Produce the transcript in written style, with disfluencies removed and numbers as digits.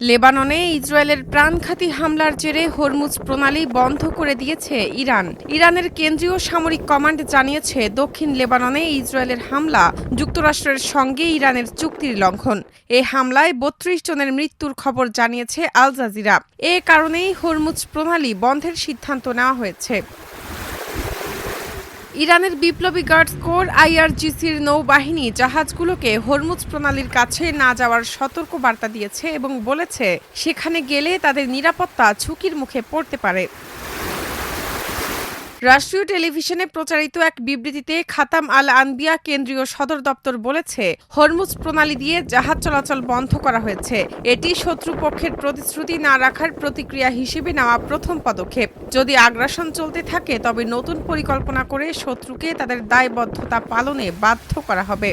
লেবাননে ইসরায়েলের প্রাণঘাতী হামলার জেরে হরমুজ প্রণালী বন্ধ করে দিয়েছে ইরান। ইরানের কেন্দ্রীয় সামরিক কমান্ড জানিয়েছে, দক্ষিণ লেবাননে ইসরায়েলের হামলা যুক্তরাষ্ট্রের সঙ্গে ইরানের চুক্তির লঙ্ঘন। এ হামলায় ৩২ জনের মৃত্যুর খবর জানিয়েছে আল জাজিরা। এ কারণেই হরমুজ প্রণালী বন্ধের সিদ্ধান্ত নেওয়া হয়েছে। ইরানের বিপ্লবী গার্ডস কোর আইআরজিসির নৌবাহিনী জাহাজগুলোকে হরমুজ প্রণালীর কাছে না যাওয়ার সতর্ক বার্তা দিয়েছে এবং বলেছে, সেখানে গেলে তাদের নিরাপত্তা ঝুঁকির মুখে পড়তে পারে। রাষ্ট্রীয় টেলিভিশনে প্রচারিত এক বিবৃতিতে খাতাম আল আনবিয়া কেন্দ্রীয় সদর দপ্তর বলেছে, হরমুজ প্রণালী দিয়ে জাহাজ চলাচল বন্ধ করা হয়েছে। এটি শত্রুপক্ষের প্রতিশ্রুতি না রাখার প্রতিক্রিয়া হিসেবে নেওয়া প্রথম পদক্ষেপ। যদি আগ্রাসন চলতে থাকে তবে নতুন পরিকল্পনা করে শত্রুকে তাদের দায়বদ্ধতা পালনে বাধ্য করা হবে।